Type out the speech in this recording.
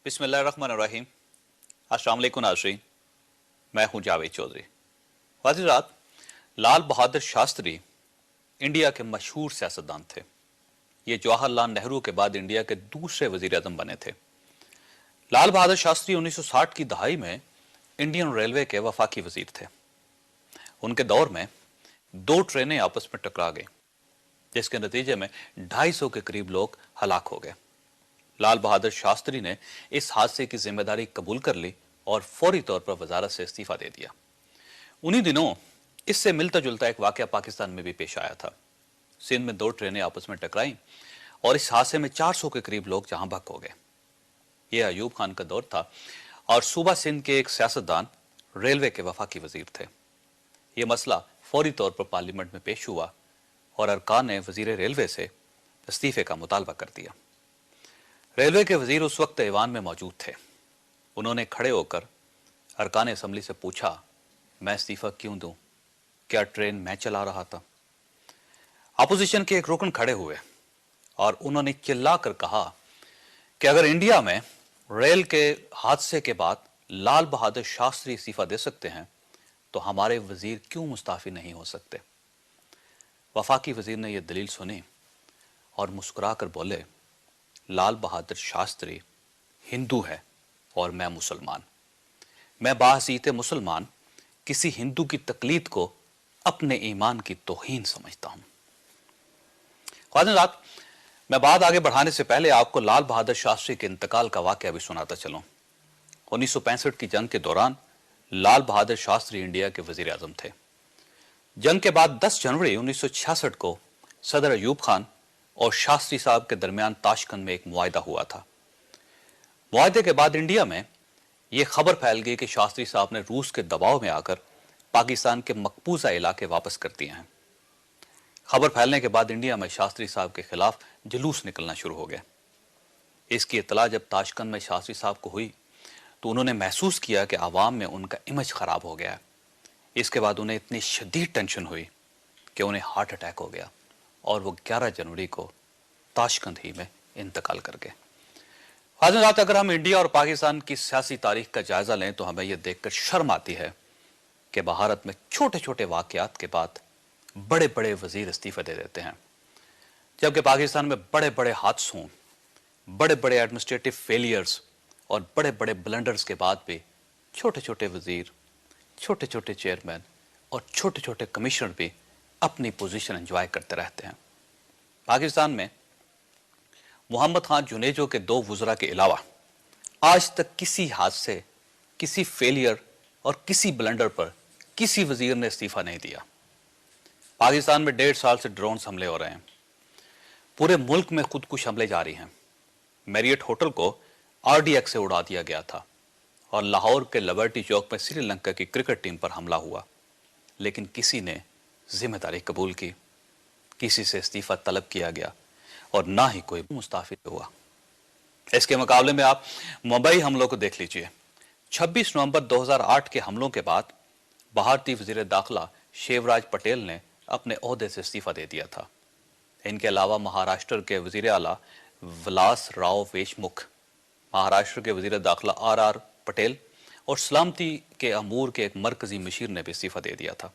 बिस्मिल्लाहिर्रहमानिर्रहीम। अस्सलाम वालेकुम नाज़रीन, मैं हूं जावेद चौधरी। हज़रात, लाल बहादुर शास्त्री इंडिया के मशहूर सियासतदान थे। ये जवाहरलाल नेहरू के बाद इंडिया के दूसरे वजीर आज़म बने थे। लाल बहादुर शास्त्री 1960 की दहाई में इंडियन रेलवे के वफाकी वजीर थे। उनके दौर में दो ट्रेनें आपस में टकरा गई, जिसके नतीजे में 250 के करीब लोग हलाक हो गए। लाल बहादुर शास्त्री ने इस हादसे की जिम्मेदारी कबूल कर ली और फौरी तौर पर वजारत से इस्तीफा दे दिया। उन्हीं दिनों इससे मिलता जुलता एक वाकया पाकिस्तान में भी पेश आया था। सिंध में दो ट्रेनें आपस में टकराईं और इस हादसे में 400 के करीब लोग जहां बहक हो गए। यह अयूब खान का दौर था और सूबा सिंध के एक सियासतदान रेलवे के वफाकी वजीर थे। यह मसला फौरी तौर पर पार्लियामेंट में पेश हुआ और अरकान ने वजीर रेलवे से इस्तीफे का मुतालबा कर दिया। रेलवे के वजीर उस वक्त ऐवान में मौजूद थे। उन्होंने खड़े होकर अरकान असम्बली से पूछा, मैं इस्तीफा क्यों दूं? क्या ट्रेन मैं चला रहा था? अपोजिशन के एक रुकन खड़े हुए और उन्होंने चिल्लाकर कहा कि अगर इंडिया में रेल के हादसे के बाद लाल बहादुर शास्त्री इस्तीफा दे सकते हैं तो हमारे वजीर क्यों मुस्ताफी नहीं हो सकते? वफाकी वजीर ने यह दलील सुनी और मुस्कुराकर बोले, लाल बहादुर शास्त्री हिंदू है और मैं मुसलमान। मैं बाहसीत मुसलमान किसी हिंदू की तकलीद को अपने ईमान की तौहीन समझता हूं। ख्वाजात, मैं बात आगे बढ़ाने से पहले आपको लाल बहादुर शास्त्री के इंतकाल का वाकया भी सुनाता चलूं। 1965 की जंग के दौरान लाल बहादुर शास्त्री इंडिया के वजीर आजम थे। जंग के बाद 10 जनवरी 1966 को सदर अयूब खान और शास्त्री साहब के दरमियान ताशकंद में एक मुआहिदा हुआ था। मुआहिदे के बाद इंडिया में यह खबर फैल गई कि शास्त्री साहब ने रूस के दबाव में आकर पाकिस्तान के मकबूजा इलाके वापस कर दिए हैं। खबर फैलने के बाद इंडिया में शास्त्री साहब के खिलाफ जुलूस निकलना शुरू हो गया। इसकी इत्तला जब ताशकंद में शास्त्री साहब को हुई तो उन्होंने महसूस किया कि आवाम में उनका इमेज खराब हो गया है। इसके बाद उन्हें इतनी शदीद टेंशन हुई कि उन्हें हार्ट अटैक हो गया और वो 11 जनवरी को ताशकंद ही में इंतकाल कर गए। हज़रात, अगर हम इंडिया और पाकिस्तान की सियासी तारीख का जायजा लें तो हमें यह देखकर शर्म आती है कि भारत में छोटे छोटे वाकयात के बाद बड़े बड़े वजीर इस्तीफे दे देते हैं, जबकि पाकिस्तान में बड़े बड़े हादसों, बड़े बड़े एडमिनिस्ट्रेटिव फेलियर्स और बड़े बड़े ब्लंडर्स के बाद भी छोटे छोटे वजीर, छोटे छोटे चेयरमैन और छोटे छोटे कमिश्नर भी अपनी पोजीशन एंजॉय करते रहते हैं। पाकिस्तान में मोहम्मद खान जुनेजो के 2 वुज़रा के अलावा आज तक किसी हादसे, किसी फेलियर और किसी ब्लंडर पर किसी वजीर ने इस्तीफा नहीं दिया। पाकिस्तान में 1.5 साल से ड्रोन हमले हो रहे हैं। पूरे मुल्क में खुदकुश हमले जारी हैं। मैरियट होटल को RDX से उड़ा दिया गया था और लाहौर के लिबर्टी चौक में श्रीलंका की क्रिकेट टीम पर हमला हुआ, लेकिन किसी ने जिम्मेदारी कबूल की, किसी से इस्तीफा तलब किया गया और ना ही कोई मुस्ताफी हुआ। इसके मुकाबले में आप मुंबई हमलों को देख लीजिए। 26 नवंबर 2008 के हमलों के बाद भारतीय वजीर दाखिला शिवराज पटेल ने अपने ओहदे से इस्तीफा दे दिया था। इनके अलावा महाराष्ट्र के वजीर आला विलास राव देशमुख, महाराष्ट्र के वजीर दाखिला RR पटेल और सलामती के अमूर के एक मरकजी मशीर ने भी इस्तीफा दे दिया था।